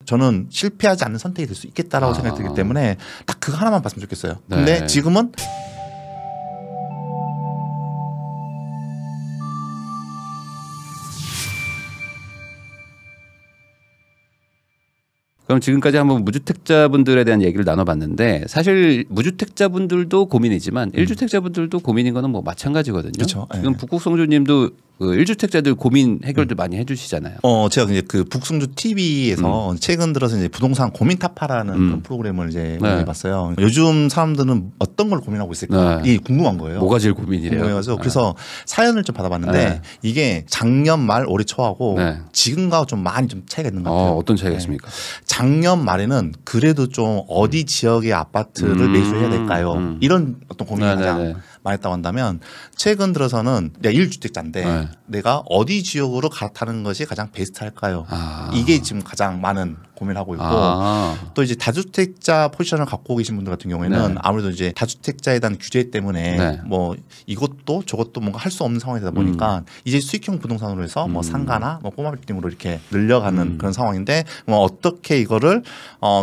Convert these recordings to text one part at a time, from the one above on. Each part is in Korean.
저는 실패하지 않는 선택이 될 수 있겠다라고 생각이 들기 때문에 딱 그거 하나만 봤으면 좋겠어요. 근데 네. 지금은 그럼 지금까지 한번 무주택자분들에 대한 얘기를 나눠봤는데 사실 무주택자분들도 고민이지만 1주택자분들도 고민인 거는 뭐 마찬가지거든요. 그렇죠. 지금 네. 북극성주님도 그 1주택자들 고민 해결도 많이 해주시잖아요. 제가 이제 그 북승주 TV에서 최근 들어서 이제 부동산 고민 타파라는 그런 프로그램을 이제 해봤어요. 요즘 사람들은 어떤 걸 고민하고 있을까 이게 궁금한 거예요. 뭐가 제일 고민이래요? 궁금해가지고 그래서 사연을 좀 받아봤는데 이게 작년 말 올해 초하고 지금과 좀 많이 좀 차이가 있는 것 같아요. 어떤 차이가 있습니까? 작년 말에는 그래도 좀 어디 지역의 아파트를 매수해야 될까요? 이런 어떤 고민이 가장 많았다고 한다면 최근 들어서는 내가 1주택자인데 내가 어디 지역으로 갈아타는 것이 가장 베스트할까요? 이게 지금 가장 많은 고민하고 있고 또 이제 다주택자 포지션을 갖고 계신 분들 같은 경우에는 아무래도 이제 다주택자에 대한 규제 때문에 뭐 이것도 저것도 뭔가 할 수 없는 상황이 되다 보니까 이제 수익형 부동산으로 해서 뭐 상가나 뭐 꼬마 빌딩으로 이렇게 늘려가는 그런 상황인데 뭐 어떻게 이거를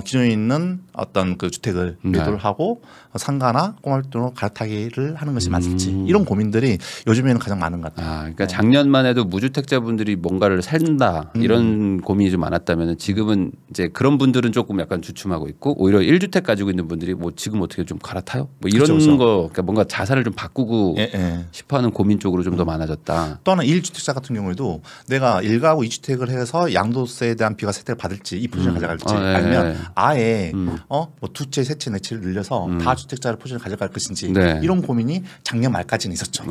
기존에 있는 어떤 그 주택을 매도를 하고 상가나 꼬마 빌딩으로 갈아타기를 하는 것이 맞을지 이런 고민들이 요즘에는 가장 많은 것 같아요. 그러니까 작년만 해도 무주택자분들이 뭔가를 산다 이런 고민이 좀 많았다면 지금은 이제 그런 분들은 조금 약간 주춤하고 있고 오히려 1주택 가지고 있는 분들이 뭐 지금 어떻게 좀 갈아타요? 뭐 이런 그렇죠. 거 그러니까 뭔가 자산을 좀 바꾸고 싶어하는 고민 쪽으로 좀 더 많아졌다. 또 하나 1주택자 같은 경우에도 내가 1가구 2주택을 해서 양도세에 대한 비과 세대를 받을지 이 포지션을 가져갈지 아니면 아예 뭐 두 채, 세 채, 네 채를 늘려서 다주택자를 포지션을 가져갈 것인지 이런 고민이 작년 말까지는 있었죠.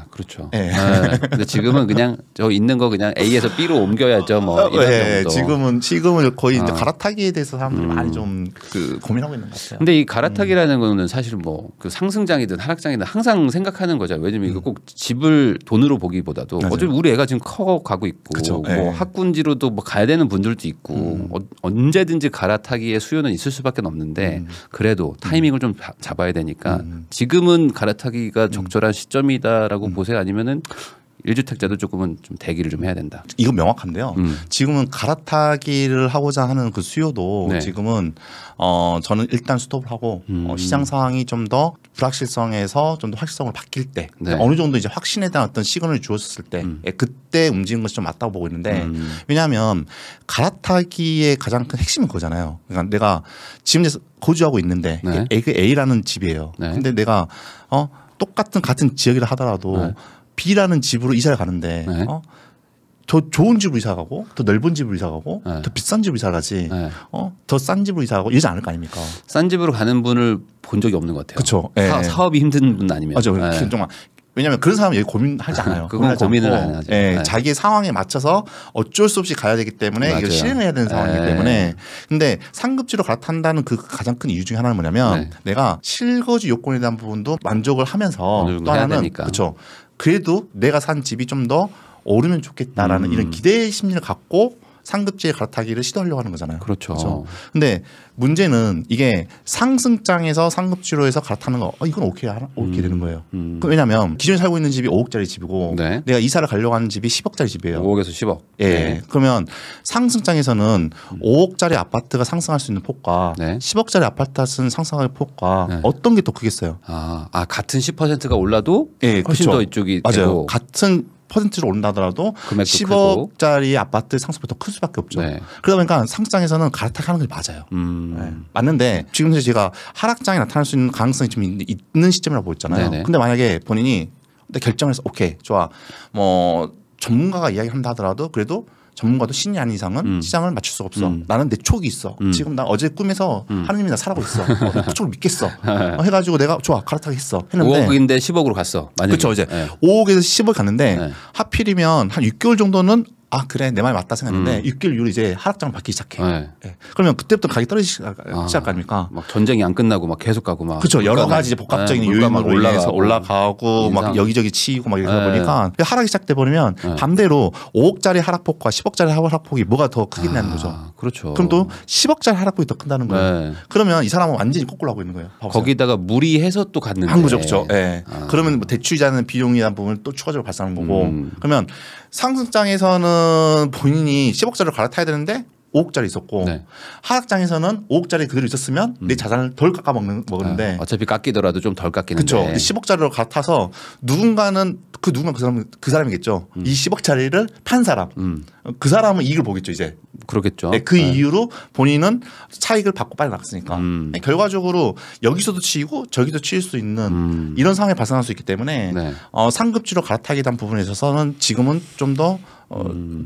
그렇죠. 근데 지금은 그냥 저 있는 거 그냥 A에서 B로 옮겨야죠. 뭐 이런 정도. 지금은 거의 이제 갈아타기에 대해서 사람들이 많이 좀 그 고민하고 있는 것 같아요. 근데 이 갈아타기라는 거는 사실 뭐 그 상승장이든 하락장이든 항상 생각하는 거잖아요. 왜냐면 이거 꼭 집을 돈으로 보기보다도 어차피 우리 애가 지금 커가고 있고 그쵸. 뭐 학군지로도 뭐 가야 되는 분들도 있고 언제든지 갈아타기의 수요는 있을 수밖에 없는데 그래도 타이밍을 좀 잡아야 되니까 지금은 갈아타기가 적절한 시점이다라고 보세요? 아니면은 1주택자도 조금은 좀 대기를 좀 해야 된다. 이건 명확한데요. 지금은 갈아타기를 하고자 하는 그 수요도 지금은 저는 일단 스톱을 하고 시장 상황이 좀 더 불확실성에서 좀 더 확실성을 바뀔 때 어느 정도 이제 확신에 대한 어떤 시그널을 주었을 때 그때 움직이는 것이 좀 맞다고 보고 있는데 왜냐하면 갈아타기의 가장 큰 핵심은 그거잖아요. 그러니까 내가 지금 거주하고 있는데 그 A라는 집이에요. 근데 내가 같은 지역이라 하더라도 B라는 집으로 이사를 가는데 더 좋은 집으로 이사 가고 더 넓은 집으로 이사 가고 더 비싼 집으로 이사 가지 더 싼 집으로 이사 가고 이러지 않을 거 아닙니까? 싼 집으로 가는 분을 본 적이 없는 것 같아요. 그렇죠. 사업이 힘든 분 아니면. 맞아요. 정말 왜냐하면 그런 사람은 여기 고민하지 않아요. 그건 고민을 안 하죠. 자기의 상황에 맞춰서 어쩔 수 없이 가야 되기 때문에 이걸 실행해야 되는 상황이기 때문에 근데 상급지로 갈아탄다는 그 가장 큰 이유 중에 하나는 뭐냐면 내가 실거주 요건에 대한 부분도 만족을 하면서 또 하나는 그렇죠. 그래도 내가 산 집이 좀 더 오르면 좋겠다라는 이런 기대 심리를 갖고 상급지에 갈아타기를 시도하려고 하는 거잖아요. 그렇죠. 근데 문제는 이게 상승장에서 상급지로 해서 갈아타는 거 이건 오케이 되는 거예요. 왜냐하면 기존에 살고 있는 집이 5억짜리 집이고 내가 이사를 가려고 하는 집이 10억짜리 집이에요. 5억에서 10억. 그러면 상승장에서는 5억짜리 아파트가 상승할 수 있는 폭과 10억짜리 아파트가 상승할 폭과 어떤 게 더 크겠어요? 같은 10%가 올라도 훨씬 더 이쪽이 맞아요. 되고. 같은 퍼센트로 오른다더라도 10억짜리 아파트 상승폭이 더 클 수밖에 없죠. 그러다 보니까 상승장에서는 갈아타기 하는 게 맞아요. 맞는데 지금 제가 하락장이 나타날 수 있는 가능성이 좀 있는 시점이라고 보고 있잖아요. 근데 만약에 본인이 결정을 해서 오케이 좋아 뭐 전문가가 이야기한다 하더라도 그래도 전문가도 신이 아닌 이상은 시장을 맞출 수가 없어. 나는 내 촉이 있어. 지금 나 어제 꿈에서 하느님이 나 사라고 있어. 나 그 촉을 믿겠어. 해가지고 내가 좋아 갈아타기 했어. 했는데 5억인데 10억으로 갔어. 그렇죠. 이제 5억에서 10억 갔는데 하필이면 한 6개월 정도는 그래 내 말이 맞다 생각했는데 6개월 이후로 이제 하락장을 받기 시작해. 그러면 그때부터 가격이 떨어지기 시작 아닙니까? 막 전쟁이 안 끝나고 막 계속 가고 막. 그렇죠. 여러 가지 이제 복합적인 요인으로 인해서 올라가고 막 여기저기 치이고 막 이러다 보니까 하락이 시작돼 버리면 반대로 5억짜리 하락폭과 10억짜리 하락폭이 뭐가 더 크겠냐는 거죠. 그렇죠. 그럼 또 10억짜리 하락폭이 더 큰다는 거예요. 그러면 이 사람은 완전히 거꾸로 하고 있는 거예요. 거기다가 무리해서 또 갔는데. 한 거죠. 그렇죠. 그러면 뭐 대출이자는 비용이라는 부분을 또 추가적으로 발생하는 거고 그러면 상승장에서는 본인이 10억짜리를 갈아타야 되는데 5억짜리 있었고 네. 하락장에서는 5억짜리 그대로 있었으면 내 자산을 덜 깎아먹는데 어차피 깎이더라도 좀 덜 깎이는데 그렇죠. 10억짜리로 갈아타서 누군가는 그 사람이겠죠. 이 10억짜리를 판 사람 그 사람은 이익을 보겠죠 이제. 그렇겠죠. 네, 그 이유로 본인은 차익을 받고 빨리 나갔으니까 결과적으로 여기서도 치이고 저기도 치일 수 있는 이런 상황이 발생할 수 있기 때문에 네. 상급지로 갈아타기에 대한 부분에 있어서는 지금은 좀 더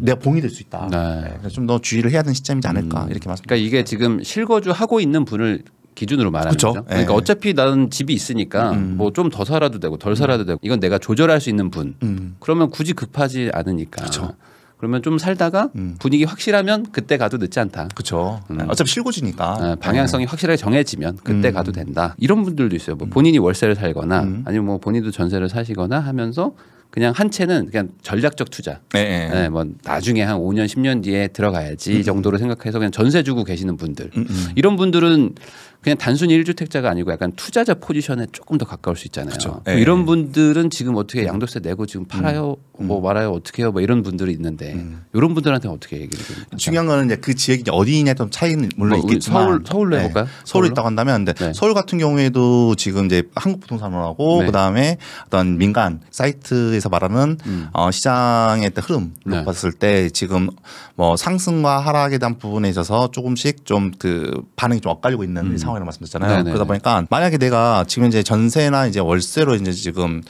내가 봉이 될 수 있다. 네. 그래서 좀 더 주의를 해야 되는 시점이지 않을까 이렇게 말씀드립니다. 그러니까 이게 지금 실거주 하고 있는 분을 기준으로 말하는 그쵸? 거죠. 그러니까 예. 어차피 나는 집이 있으니까 뭐 좀 더 살아도 되고 덜 살아도 되고 이건 내가 조절할 수 있는 분. 그러면 굳이 급하지 않으니까. 그쵸. 그러면 좀 살다가 분위기 확실하면 그때 가도 늦지 않다. 그렇죠. 어차피 실고지니까 방향성이 확실하게 정해지면 그때 가도 된다. 이런 분들도 있어요. 뭐 본인이 월세를 살거나 아니면 뭐 본인도 전세를 사시거나 하면서 그냥 한 채는 그냥 전략적 투자. 네, 뭐 나중에 한 5년 10년 뒤에 들어가야지 정도로 생각해서 그냥 전세 주고 계시는 분들. 이런 분들은 그냥 단순히 1주택자가 아니고 약간 투자자 포지션에 조금 더 가까울 수 있잖아요. 그렇죠. 이런 분들은 지금 어떻게 양도세 내고 지금 팔아요? 뭐 말아요? 어떻게 해요? 뭐 이런 분들이 있는데 이런 분들한테 어떻게 얘기를 드립니까? 중요한 거는 이제 그 지역이 어디냐에 좀 차이는 물론 뭐 있겠지만 서울로 해볼까요? 서울에 있다고 한다면 근데 서울 같은 경우에도 지금 이제 한국부동산원하고 그다음에 어떤 민간 사이트에서 말하는 시장의 흐름을 봤을 때 지금 뭐 상승과 하락에 대한 부분에 있어서 조금씩 좀 그 반응이 좀 엇갈리고 있는 상황이라고 말씀드렸잖아요. 네네. 그러다 보니까 만약에 내가 지금 이제 전세나 이제 월세로 이제 지금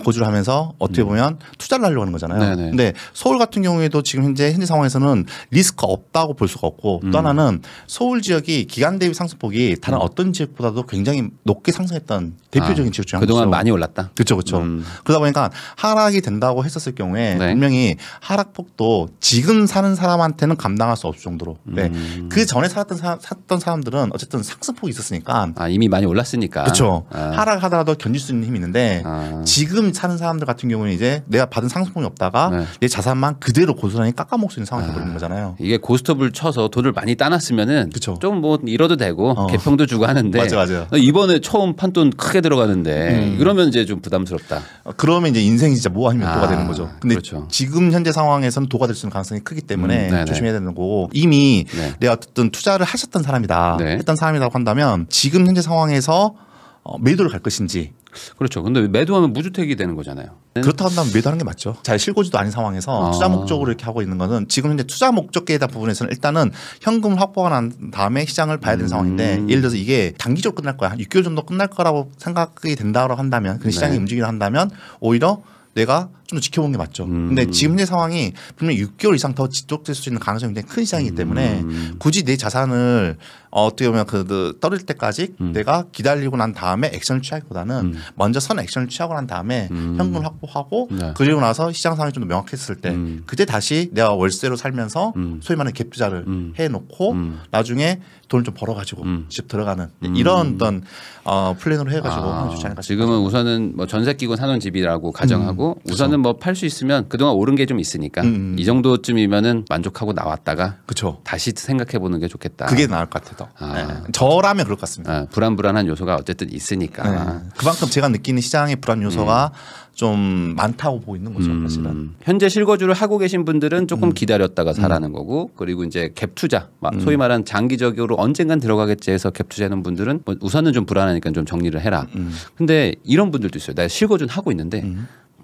거주를 하면서 어떻게 보면 투자를 하려고 하는 거잖아요. 네네. 근데 서울 같은 경우에도 지금 현재 상황에서는 리스크 없다고 볼 수가 없고 또 하나는 서울 지역이 기간 대비 상승폭이 다른 어떤 지역보다도 굉장히 높게 상승했던 대표적인 지역 중 하나죠. 그동안 많이 올랐다. 그렇죠, 그렇죠. 그러다 보니까 하락이 된다고 했었을 경우에 네. 분명히 하락폭도 지금 사는 사람한테는 감당할 수 없을 정도로. 네. 그 전에 샀던 사람들은 어쨌든 상승폭이 있었으니까. 이미 많이 올랐으니까. 그렇죠. 하락하더라도 견딜 수 있는 힘이 있는데 지금 사는 사람들 같은 경우는 이제 내가 받은 상승폭이 없다가 내 자산만 그대로 고스란히 깎아먹을 수 있는 상황이 되버리는 거잖아요. 이게 고스톱을 쳐서 돈을 많이 따놨으면은 좀 뭐 잃어도 되고 개평도 주고 하는데 맞아요. 이번에 처음 판돈 크게 들어가는데 그러면 이제 좀 부담스럽다. 그러면 이제 인생이 진짜 뭐 아니면 도가 되는 거죠. 근데 그렇죠. 지금 현재 상황에서는 도가 될 수 있는 가능성이 크기 때문에 조심해야 되는 거고 이미 내가 어쨌든 투자를 하셨던 사람이다. 했던 사람이라고 한다면 지금 현재 상황에서 매도를 갈 것인지. 그렇죠. 근데 매도하면 무주택이 되는 거잖아요. 그렇다고 한다면 매도하는 게 맞죠. 잘 실고지도 아닌 상황에서 투자 목적으로 이렇게 하고 있는 것은 지금 현재 투자 목적에 대한 부분에서는 일단은 현금을 확보가 난 다음에 시장을 봐야 되는 상황인데 예를 들어서 이게 단기적으로 끝날 거야. 한 6개월 정도 끝날 거라고 생각이 된다고 한다면 그 시장이 움직이려 한다면 오히려 내가 좀 더 지켜보는 게 맞죠. 근데 지금 현재 상황이 분명히 6개월 이상 더 지속될 수 있는 가능성이 굉장히 큰 시장이기 때문에 굳이 내 자산을 어떻게 보면 그 떨어질 때까지 내가 기다리고 난 다음에 액션을 취하기보다는 먼저 선 액션을 취하고 난 다음에 현금을 확보하고 그리고 나서 시장 상황이 좀 더 명확했을 때 그때 다시 내가 월세로 살면서 소위 말하는 갭 투자를 해놓고 나중에 돈을 좀 벌어가지고 직접 들어가는 이런 어떤 플랜으로 해가지고 하면 좋지 않을까 싶습니다. 지금은 우선은 뭐 전세 끼고 사는 집이라고 가정하고 우선은 뭐 팔 수 있으면 그동안 오른 게 좀 있으니까 이 정도쯤이면은 만족하고 나왔다가 그쵸. 다시 생각해 보는 게 좋겠다. 그게 나을 것 같아요. 네. 저라면 그럴 것 같습니다. 불안불안한 요소가 어쨌든 있으니까. 네. 그만큼 제가 느끼는 시장의 불안 요소가 좀 많다고 보고 있는 거죠. 사실은. 현재 실거주를 하고 계신 분들은 조금 기다렸다가 사라는 거고 그리고 이제 갭 투자 소위 말하는 장기적으로 언젠간 들어가겠지 해서 갭 투자하는 분들은 뭐 우선은 좀 불안하니까 좀 정리를 해라. 근데 이런 분들도 있어요. 내가 실거주는 하고 있는데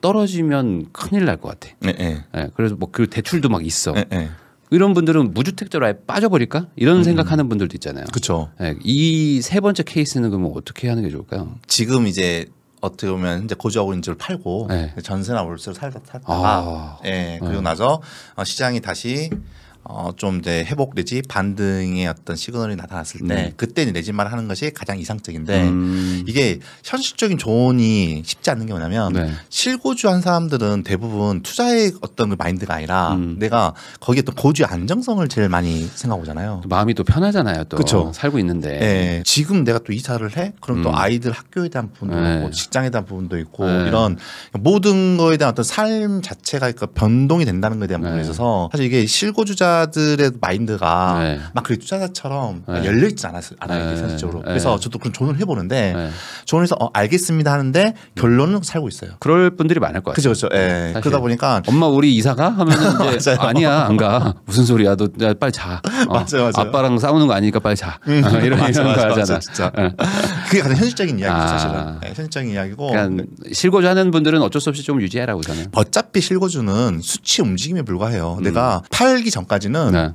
떨어지면 큰일 날 것 같아. 네, 그래서 뭐 그 대출도 막 있어. 이런 분들은 무주택자로 아예 빠져버릴까? 이런 생각하는 분들도 있잖아요. 그렇죠. 이 세 번째 케이스는 그러면 어떻게 하는 게 좋을까요? 지금 이제 어떻게 보면 이제 거주하고 있는 집을 팔고 전세나 월세로 살다가 그리고 나서 시장이 다시 좀 이제 회복 내지 반등의 어떤 시그널이 나타났을 때 그때 내 집만 하는 것이 가장 이상적인데 이게 현실적인 조언이 쉽지 않는 게 뭐냐면 실거주한 사람들은 대부분 투자의 어떤 마인드가 아니라 내가 거기에 또 거주의 안정성을 제일 많이 생각하잖아요. 마음이 또 편하잖아요. 또 그쵸? 살고 있는데 지금 내가 또 이사를 해? 그럼 또 아이들 학교에 대한 부분도 있고 직장에 대한 부분도 있고 이런 모든 거에 대한 어떤 삶 자체가 변동이 된다는 것에 대한 부분에 있어서 사실 이게 실거주자 투자자들의 마인드가 막 그 투자자처럼 열려 있지 않아요, 사실적으로. 그래서 저도 그런 조언을 해보는데 조언해서 알겠습니다 하는데 결론은 살고 있어요. 그럴 분들이 많을 것 같아요. 그죠. 그러다 보니까 엄마 우리 이사 가? 하면은 이제 아니야 안 가. 무슨 소리야? 너 빨리 자. 맞아요. 아빠랑 싸우는 거 아니니까 빨리 자. 이런 거 하잖아. 진짜. 그게 가장 현실적인 이야기죠, 사실은. 현실적인 이야기고. 그러니까 실거주 하는 분들은 어쩔 수 없이 좀 유지해라 우선은. 어차피 실거주는 수치 움직임에 불과해요. 내가 팔기 전까지는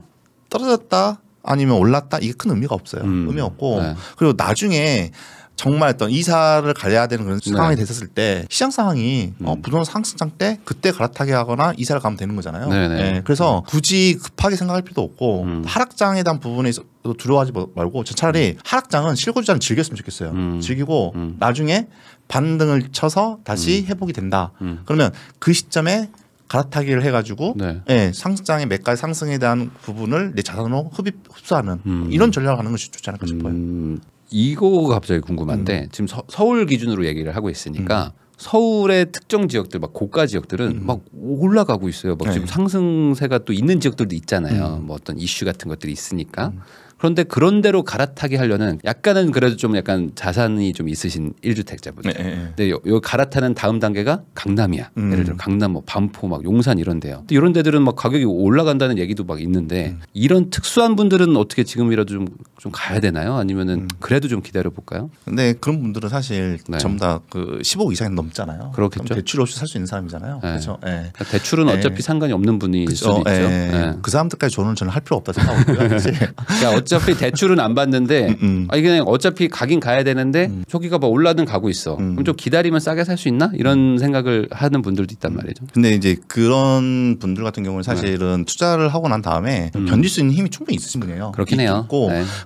떨어졌다 아니면 올랐다 이게 큰 의미가 없어요. 의미가 없고 그리고 나중에 정말 어떤 이사를 가야 되는 그런 상황이 됐었을 때 시장 상황이 부동산 상승장 때 그때 갈아타게 하거나 이사를 가면 되는 거잖아요. 네, 그래서 굳이 급하게 생각할 필요도 없고 하락장에 대한 부분에 있어서 두려워하지 말고 저 차라리 하락장은 실거주자는 즐겼으면 좋겠어요. 즐기고 나중에 반등을 쳐서 다시 회복이 된다. 그러면 그 시점에 갈아타기를 해가지고 상승장의 매가 상승에 대한 부분을 내 자산으로 흡수하는 이런 전략을 하는 것이 좋지 않을까 싶어요. 이거가 갑자기 궁금한데 지금 서울 기준으로 얘기를 하고 있으니까 서울의 특정 지역들 막 고가 지역들은 막 올라가고 있어요. 막 지금 상승세가 또 있는 지역들도 있잖아요. 뭐 어떤 이슈 같은 것들이 있으니까. 그런데 그런 대로 갈아타기 하려는 약간은 그래도 좀 약간 자산이 좀 있으신 1주택자분들. 근데 요 갈아타는 다음 단계가 강남이야. 예를 들어 강남 뭐 반포 막 용산 이런데요. 근데 이런 데들은 막 가격이 올라간다는 얘기도 막 있는데 이런 특수한 분들은 어떻게 지금이라도 좀 가야 되나요? 아니면은 그래도 좀 기다려 볼까요? 근데 그런 분들은 사실 전부 다 그 15억 이상이 넘잖아요. 그렇겠죠. 대출 없이 살 수 있는 사람이잖아요. 그렇죠. 그러니까 대출은 어차피 상관이 없는 분이 있을 수도 있죠. 그 사람들까지 조언을 저는 할 필요 없다 생각하고요. 그러니까 어차피 대출은 안 받는데 그냥 어차피 가긴 가야 되는데 저기가 막 올라는 가고 있어. 그럼 좀 기다리면 싸게 살 수 있나? 이런 생각을 하는 분들도 있단 말이죠. 근데 이제 그런 분들 같은 경우는 사실은 투자를 하고 난 다음에 견딜 수 있는 힘이 충분히 있으신 분이에요. 그렇긴 해요.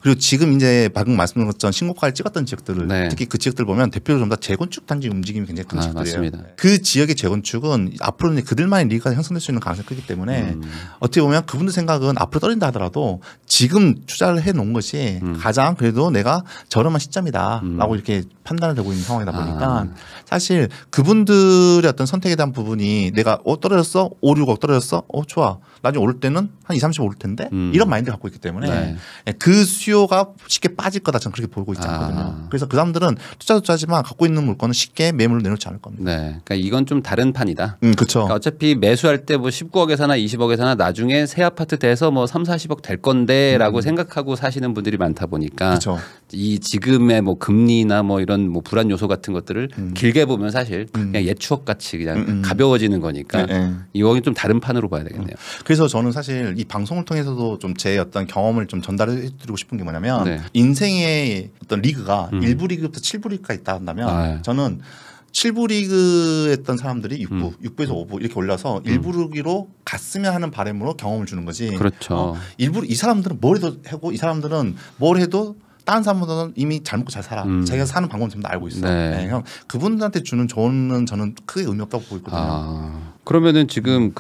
그리고 지금 이제 방금 말씀드린 것처럼 신고가를 찍었던 지역들을 특히 그 지역들 보면 대표적으로 전부 다 재건축 단지 움직임이 굉장히 큰 지역들이에요. 맞습니다. 그 지역의 재건축은 앞으로는 그들만의 리그가 형성될 수 있는 가능성이 크기 때문에 어떻게 보면 그분들 생각은 앞으로 떨어진다 하더라도 지금 투자를 해놓은 것이 가장 그래도 내가 저렴한 시점이다라고 이렇게 판단을 되고 있는 상황이다 보니까 사실 그분들의 어떤 선택에 대한 부분이 내가 떨어졌어? 5, 6억 떨어졌어? 좋아. 나중에 오를 때는 한 2, 30억 오를 텐데 이런 마인드를 갖고 있기 때문에 그 수요가 쉽게 빠질 거다 저는 그렇게 보고 있지 않거든요. 그래서 그 사람들은 투자하지만 갖고 있는 물건은 쉽게 매물로 내놓지 않을 겁니다. 그러니까 이건 좀 다른 판이다. 그렇죠. 그러니까 어차피 매수할 때 뭐 19억에 사나 20억에 사나 나중에 새 아파트 돼서 뭐 3, 40억 될 건데라고 생각하고 사시는 분들이 많다 보니까 그쵸. 이 지금의 뭐 금리나 뭐 이런 뭐 불안 요소 같은 것들을 길게 보면 사실 그냥 옛 추억 같이 그냥 가벼워지는 거니까 이거는 좀 다른 판으로 봐야 되겠네요. 그래서 저는 사실 이 방송을 통해서도 좀 제 어떤 경험을 좀 전달해 드리고 싶은 게 뭐냐면 인생의 어떤 리그가 1부 리그부터 7부 리그가 있다 한다면 저는 7부 리그 했던 사람들이 6부, 6부에서 5부 이렇게 올라서 1부 리그로 갔으면 하는 바람으로 경험을 주는 거지. 그렇죠. 일부 이 사람들은 뭘 해도 하고 이 사람들은 뭘 해도 다른 사람보다는 이미 잘 먹고 잘 살아. 자기가 사는 방법은 전부 다 알고 있어. 그분들한테 주는 조언은 저는 크게 의미 없다고 보고 있거든요. 그러면은 지금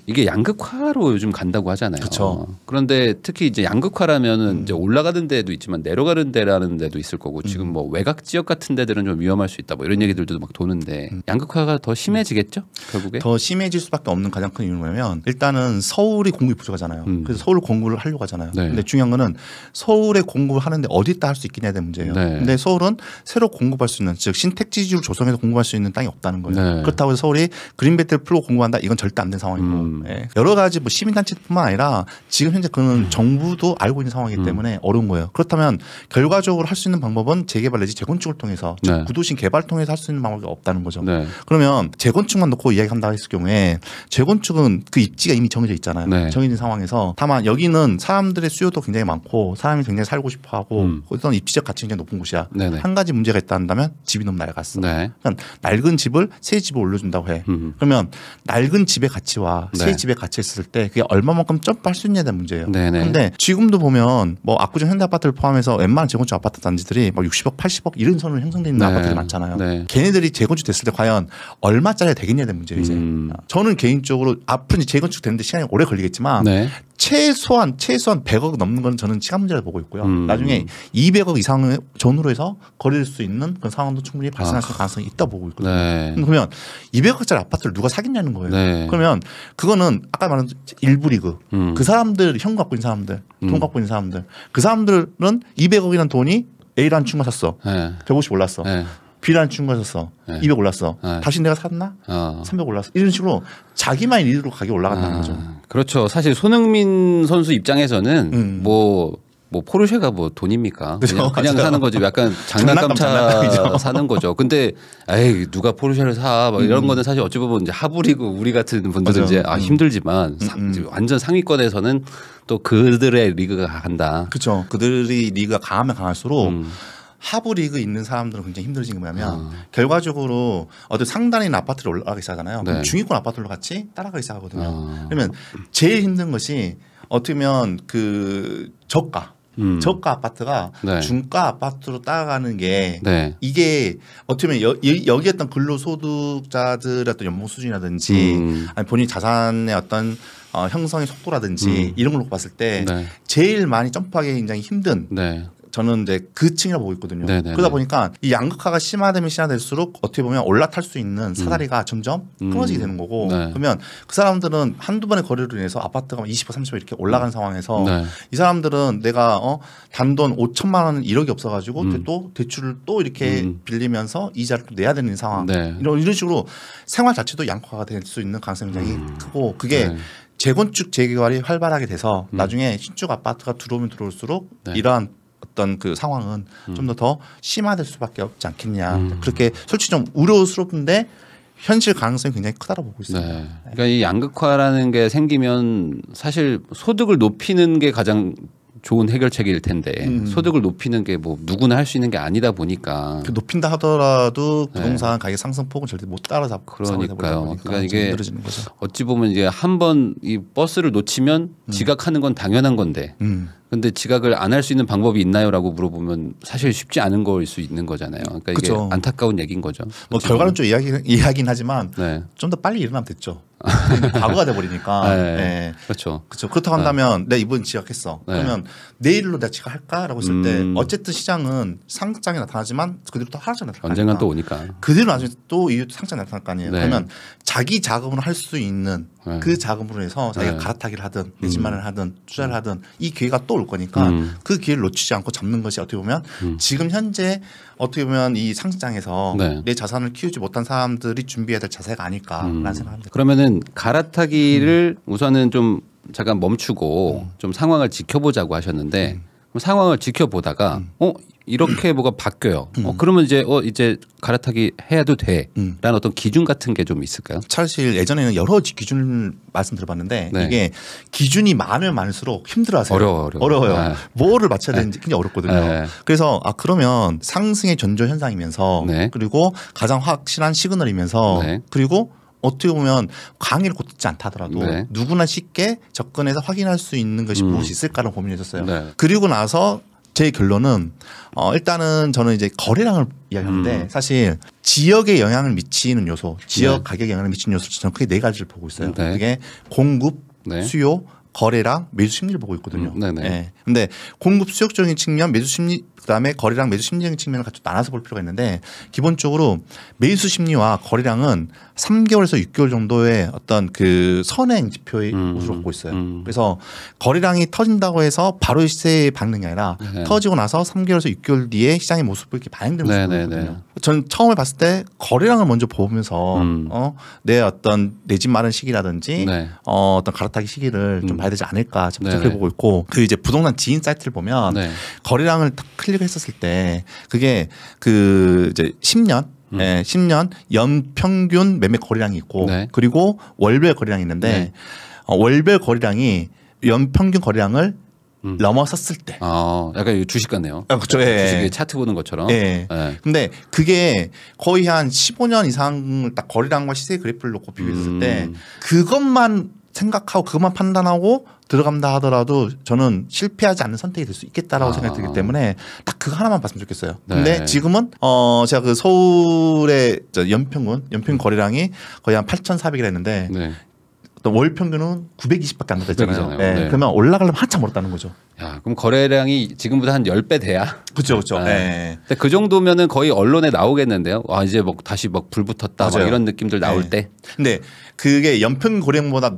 이게 양극화로 요즘 간다고 하잖아요. 그쵸. 그런데 특히 이제 양극화라면은 이제 올라가는 데도 있지만 내려가는 데라는 데도 있을 거고 지금 뭐 외곽 지역 같은 데들은 좀 위험할 수 있다 뭐 이런 얘기들도 막 도는데 양극화가 더 심해지겠죠? 결국에? 더 심해질 수밖에 없는 가장 큰 이유는 뭐냐면 일단은 서울이 공급이 부족하잖아요. 그래서 서울 공급을 하려고 하잖아요. 근데 중요한 거는 서울에 공급을 하는데 어디다 할 수 있겠냐에 대한 문제예요. 근데 서울은 새로 공급할 수 있는 즉 신택지지로 조성해서 공급할 수 있는 땅이 없다는 거예요. 그렇다고 해서 서울이 그린벨트를 풀고 공급한다 이건 절대 안 된 상황이고 여러 가지 뭐 시민단체뿐만 아니라 지금 현재 그는 정부도 알고 있는 상황이기 때문에 어려운 거예요. 그렇다면 결과적으로 할 수 있는 방법은 재개발 내지 재건축을 통해서 즉 구도심 개발을 통해서 할 수 있는 방법이 없다는 거죠. 그러면 재건축만 놓고 이야기한다 했을 경우에 재건축은 그 입지가 이미 정해져 있잖아요. 정해진 상황에서 다만 여기는 사람들의 수요도 굉장히 많고 사람이 굉장히 살고 싶어하고 어떤 입지적 가치가 굉장히 높은 곳이야. 한 가지 문제가 있다 한다면 집이 너무 낡았어. 그러니까 낡은 집을 새 집을 올려준다고 해. 그러면 낡은 집의 가치와 새 집의 가치 했을 때 그게 얼마만큼 점프할 수 있냐에 대한 문제예요. 그런데 지금도 보면 뭐 압구정 현대아파트를 포함해서 웬만한 재건축 아파트 단지들이 막 60억, 80억 이런 선으로 형성되어 있는 아파트들이 많잖아요. 걔네들이 재건축 됐을 때 과연 얼마짜리가 되겠냐에 대한 문제예요. 이제 저는 개인적으로 앞으로 재건축 되는데 시간이 오래 걸리겠지만 최소한 100억 넘는 건 저는 시간 문제라고 보고 있고요. 나중에 200억 이상 전후로 해서 거래될 수 있는 그런 상황도 충분히 발생할 수 있는 가능성이 있다고 보고 있거든요. 네. 그러면 200억짜리 아파트를 누가 사겠냐는 거예요. 네. 그러면 그거는 아까 말한 일부 리그 그 사람들 형 갖고 있는 사람들 돈 갖고 있는 사람들 그 사람들은 200억이라는 돈이 A라는 친구가 샀어. 네. 150 올랐어. 네. B라는 친구가 샀어. 네. 200 올랐어. 네. 다시 내가 샀나? 300 올랐어. 이런 식으로 자기만의 일로 가격이 올라간다는 거죠. 그렇죠. 사실 손흥민 선수 입장에서는 뭐 포르쉐가 뭐 돈입니까? 그냥 사는 거지. 약간 장난감차 사는 거죠. 근데 에이 누가 포르쉐를 사? 막 이런 거는 사실 어찌 보면 이제 하부리고 우리 같은 분들은 이제 힘들지만 완전 상위권에서는 또 그들의 리그가 간다. 그렇죠. 그들이 리그가 강하면 강할수록 하부 리그 있는 사람들은 굉장히 힘들어진 게 뭐냐면 결과적으로 어떤 상단인 아파트를 올라가기 시작하잖아요. 그럼 중위권 아파트로 같이 따라가기 시작하거든요. 그러면 제일 힘든 것이 어떻게 보면 그 저가 아파트가 네. 중가 아파트로 따라가는 게 네. 이게 어떻게 보면 여기 어떤 근로소득자들의 어떤 연봉 수준이라든지 아니 본인 자산의 어떤 형성의 속도라든지 이런 걸 놓고 봤을 때 네. 제일 많이 점프하기 굉장히 힘든 네. 저는 이제 그 층이라고 보고 있거든요. 네네네. 그러다 보니까 이 양극화가 심화되면 심화될수록 어떻게 보면 올라탈 수 있는 사다리가 점점 끊어지게 되는 거고 네. 그러면 그 사람들은 한두 번의 거래로 인해서 아파트가 20% 30% 이렇게 올라간 상황에서 네. 이 사람들은 내가 단돈 5천만 원 1억이 없어가지고 또 대출을 또 이렇게 빌리면서 이자를 또 내야 되는 상황 네. 이런 식으로 생활 자체도 양극화가 될 수 있는 가능성이 굉장히 크고 그게 네. 재건축 재개발이 활발하게 돼서 나중에 신축 아파트가 들어오면 들어올수록 네. 이러한 어떤 그 상황은 좀 더 심화될 수밖에 없지 않겠냐. 그렇게 솔직히 좀 우려스럽은데 현실 가능성이 굉장히 크다고 보고 있습니다. 네. 그러니까 이 양극화라는 게 생기면 사실 소득을 높이는 게 가장 좋은 해결책일 텐데 소득을 높이는 게 뭐 누구나 할 수 있는 게 아니다 보니까 그 높인다 하더라도 부동산 가격 상승폭은 절대 못 따라잡고 그러니까요. 그러니까 이게 힘들어지는 거죠. 어찌 보면 이제 한번 이 버스를 놓치면 지각하는 건 당연한 건데 근데 지각을 안 할 수 있는 방법이 있나요라고 물어보면 사실 쉽지 않은 거일 수 있는 거잖아요. 그러니까 이게 그쵸. 안타까운 얘기인 거죠. 뭐 결과는 좀 이야기긴 하지만 네. 좀 더 빨리 일어나면 됐죠. 과거가 돼버리니까. 네. 네. 그렇죠. 그렇죠. 그렇다고 한다면 내가 이번 지각했어. 네. 그러면 내일로 내가 지각할까라고 했을 때 어쨌든 시장은 상장이 나타나지만 그대로 또 하락장이 나타나니까. 언젠간 또 오니까. 그대로 나중에 또 이후 상장이 나타날 거 아니에요. 네. 그러면 자기 자금으로 할 수 있는 네. 그 자금으로 해서 자기가 네. 갈아타기를 하든 내 집 마련을 하든 투자를 하든 이 기회가 또 올 거니까 그 기회를 놓치지 않고 잡는 것이 어떻게 보면 지금 현재 어떻게 보면 이 상장에서 네. 내 자산을 키우지 못한 사람들이 준비해야 될 자세가 아닐까라는 생각합니다. 그러면은 갈아타기를 우선은 좀 잠깐 멈추고 좀 상황을 지켜보자고 하셨는데 그럼 상황을 지켜보다가 이렇게 뭐가 바뀌어요. 그러면 이제 갈아타기 해야도 돼라는 어떤 기준 같은 게 좀 있을까요? 사실 예전에는 여러 기준을 말씀드려봤는데 네. 이게 기준이 많으면 많을수록 힘들어하세요. 어려워요. 네. 뭐를 맞춰야 되는지 굉장히 어렵거든요. 네. 그래서 그러면 상승의 전조 현상이면서 네. 그리고 가장 확실한 시그널이면서 네. 그리고 어떻게 보면 강의를 곧 듣지 않다 하더라도 네. 누구나 쉽게 접근해서 확인할 수 있는 것이 무엇이 있을까라는 고민을 했었어요. 네. 그리고 나서 제 결론은 일단은 저는 이제 거래량을 이야기하는데 사실 지역에 영향을 미치는 요소, 지역 네. 가격에 영향을 미치는 요소 저는 크게 네 가지를 보고 있어요. 네. 그게 공급, 네. 수요, 거래량, 매수 심리를 보고 있거든요. 네네. 네. 근데 공급 수요적인 측면, 매수 심리 그다음에 거래량, 매수 심리적인 측면을 같이 나눠서 볼 필요가 있는데 기본적으로 매수 심리와 거래량은 3개월에서 6개월 정도의 어떤 그 선행 지표의 모습을 갖고 있어요. 그래서 거래량이 터진다고 해서 바로 시세에 반응이 아니라 네. 터지고 나서 3개월에서 6개월 뒤에 시장의 모습을 이렇게 반영되는 네네네. 모습이거든요. 저는 처음에 봤을 때 거래량을 먼저 보면서 내 어떤 내 집 마련 시기라든지 네. 어떤 갈아타기 시기를 좀 봐야 되지 않을까 좀 네네. 생각해 보고 있고 그 이제 부동산 지인 사이트를 보면 네. 거래량을 딱 클릭했었을 때 그게 그 이제 10년 10년 연평균 매매 거래량이 있고 네. 그리고 월별 거래량이 있는데 네. 월별 거래량이 연평균 거래량을 넘어섰을 때. 약간 주식 같네요. 그렇죠. 예. 주식의 차트 보는 것처럼. 예. 예. 근데 그게 거의 한 15년 이상을 딱 거래량과 시세 그래프를 놓고 비교했을 때 그것만 생각하고 그것만 판단하고 들어간다 하더라도 저는 실패하지 않는 선택이 될 수 있겠다라고 생각이 들기 때문에 딱 그거 하나만 봤으면 좋겠어요. 근데 네. 지금은 제가 그 서울의 연평균 거래량이 거의 한 8,400이라 했는데 네. 월 평균은 920밖에 안 됐잖아요. 네. 네. 그러면 올라가려면 한참 멀었다는 거죠. 야, 그럼 거래량이 지금보다 한 10배 돼야. 그렇죠, 그렇죠. 네. 근데 그 정도면은 거의 언론에 나오겠는데요. 아, 이제 뭐 다시 막 불 붙었다 막 이런 느낌들 나올 때. 근데 그게 연평균 거래량보다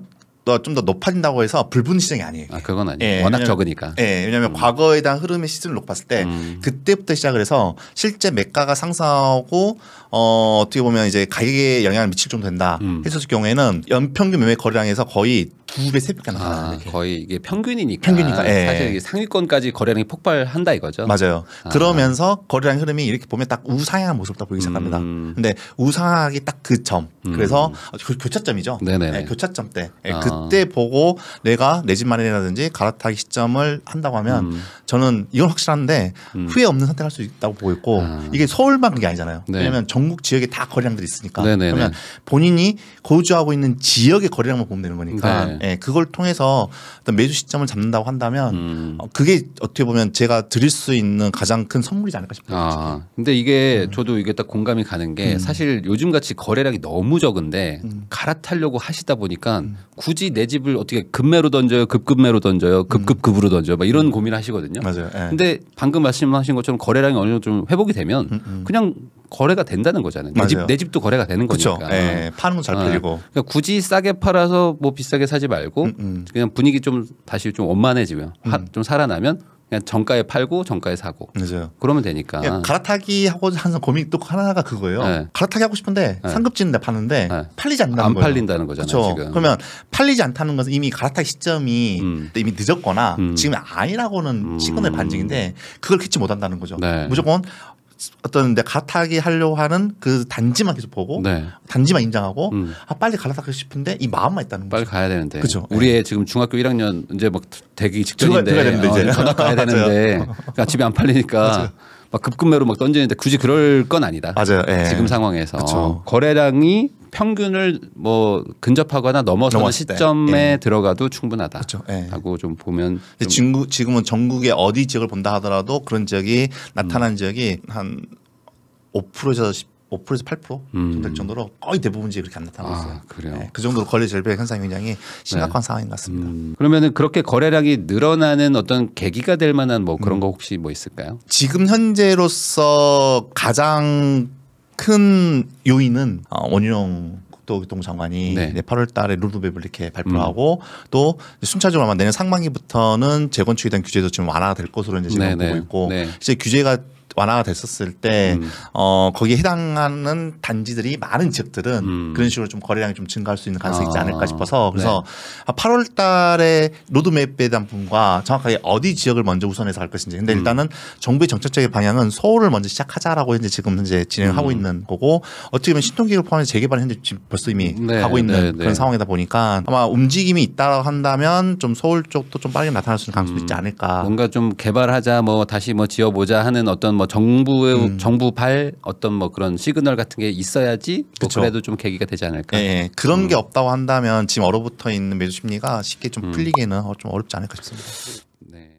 좀 더 높아진다고 해서 불붙는 시장이 아니에요. 아, 그건 아니에요. 워낙 적으니까. 예, 왜냐하면 과거에 대한 흐름의 시즌을 놓고 봤을 때 그때부터 시작을 해서 실제 매가가 상승하고 어떻게 보면 이제 가격에 영향을 미칠 정도 된다 했었을 경우에는 연평균 매매 거래량에서 거의 2배, 3배가 나와요. 거의 이게 평균이니까. 평균이니까. 예. 사실 이게 상위권까지 거래량이 폭발한다 이거죠. 맞아요. 그러면서 거래량 흐름이 이렇게 보면 딱 우상향한 모습을 딱 보이기 시작합니다. 근데 우상향이 딱 그 점. 그래서 교차점이죠. 네네. 교차점 때. 그때 보고 내가 내 집 마련이라든지 갈아타기 시점을 한다고 하면 저는 이건 확실한데 후회 없는 선택할 수 있다고 보고 있고 이게 서울만 그게 아니잖아요. 네. 왜냐하면 전국 지역에 다 거래량들이 있으니까. 네네네. 그러면 본인이 거주하고 있는 지역의 거래량만 보면 되는 거니까 네. 예, 그걸 통해서 어떤 매수 시점을 잡는다고 한다면 그게 어떻게 보면 제가 드릴 수 있는 가장 큰 선물이지 않을까 싶어요. 근데 이게 저도 이게 딱 공감이 가는 게 사실 요즘 같이 거래량이 너무 적은데 갈아타려고 하시다 보니까 굳이 내 집을 어떻게 급매로 던져요, 급급매로 던져요, 급급급으로 던져요, 막 이런 고민을 하시거든요. 맞아요. 예. 근데 방금 말씀하신 것처럼 거래량이 어느 정도 좀 회복이 되면 그냥 거래가 된다는 거잖아요. 내 집도 거래가 되는 그쵸. 거니까. 예, 파는 건 잘 팔리고. 그러니까 굳이 싸게 팔아서 뭐 비싸게 사지 말고 그냥 분위기 좀 다시 좀 원만해지면 좀 살아나면 그냥 정가에 팔고 정가에 사고. 맞아요. 그러면 되니까. 갈아타기 하고 하는 고민 또 하나가 그거예요. 네. 갈아타기 하고 싶은데 상급지는 파는데 팔리지 않는다는 안 거예요. 팔린다는 거잖아요. 그렇죠. 지금. 그러면 팔리지 않다는 것은 이미 갈아타기 시점이 이미 늦었거나 지금 아니라고는 시그널 반증인데 그걸 캐치 못한다는 거죠. 네. 무조건 어떤 내 갈아타기 하려고 하는 그 단지만 계속 보고 네. 단지만 인정하고 빨리 갈아타고 싶은데 이 마음만 있다는 거죠. 빨리 가야 되는데. 그쵸. 우리의 지금 중학교 1학년 이제 막 되기 직전인데 들어가야 되는데 이제. 전학 가야 되는데 그러니까 집이 안 팔리니까 막 급급매로 막 던지는데 굳이 그럴 건 아니다. 맞아요. 예. 지금 상황에서 그쵸. 거래량이 평균을 뭐 근접하거나 넘어서는 넘었을 때. 시점에 예. 들어가도 충분하다. 그쵸. 예. 하고 좀 보면 지금은 전국의 어디 지역을 본다 하더라도 그런 지역이 나타난 지역이 한 5%에서 8% 정도 될 정도로 거의 대부분 지역이 그렇게 안 나타나고 있어요. 그래요. 네, 그 정도로 거래 절벽 현상이 굉장히 심각한 상황인 것 같습니다. 그러면은 그렇게 거래량이 늘어나는 어떤 계기가 될 만한 뭐 그런 거 혹시 뭐 있을까요? 지금 현재로서 가장 큰 요인은 원희룡 국토교통 장관이 네. 8월 달에 로드맵을 이렇게 발표하고 또 순차적으로 아마 내년 상반기부터는 재건축에 대한 규제도 좀 완화가 될 것으로 이제 지금 보고 있고 이제 규제가 완화가 됐었을 때 거기에 해당하는 단지들이 많은 지역들은 그런 식으로 좀 거래량이 좀 증가할 수 있는 가능성이 있지 않을까 싶어서 그래서 8월 달에 로드맵에 대한 부분과 정확하게 어디 지역을 먼저 우선해서 할 것인지 근데 일단은 정부의 정책적인 방향은 서울을 먼저 시작하자라고 지금 현재 진행을 하고 있는 거고 어떻게 보면 신통기를 포함해서 재개발을 현재 지금 벌써 이미 하고 있는 그런 상황이다 보니까 아마 움직임이 있다고 한다면 좀 서울 쪽도 좀 빠르게 나타날 수 있는 가능성도 있지 않을까. 뭔가 좀 개발하자 뭐 다시 뭐 지어보자 하는 어떤 뭐 정부발 어떤 뭐 그런 시그널 같은 게 있어야지 뭐 그래도 좀 계기가 되지 않을까. 네, 그런 게 없다고 한다면 지금 얼어붙어 있는 매수 심리가 쉽게 좀 풀리기는 좀 어렵지 않을까 싶습니다. 네.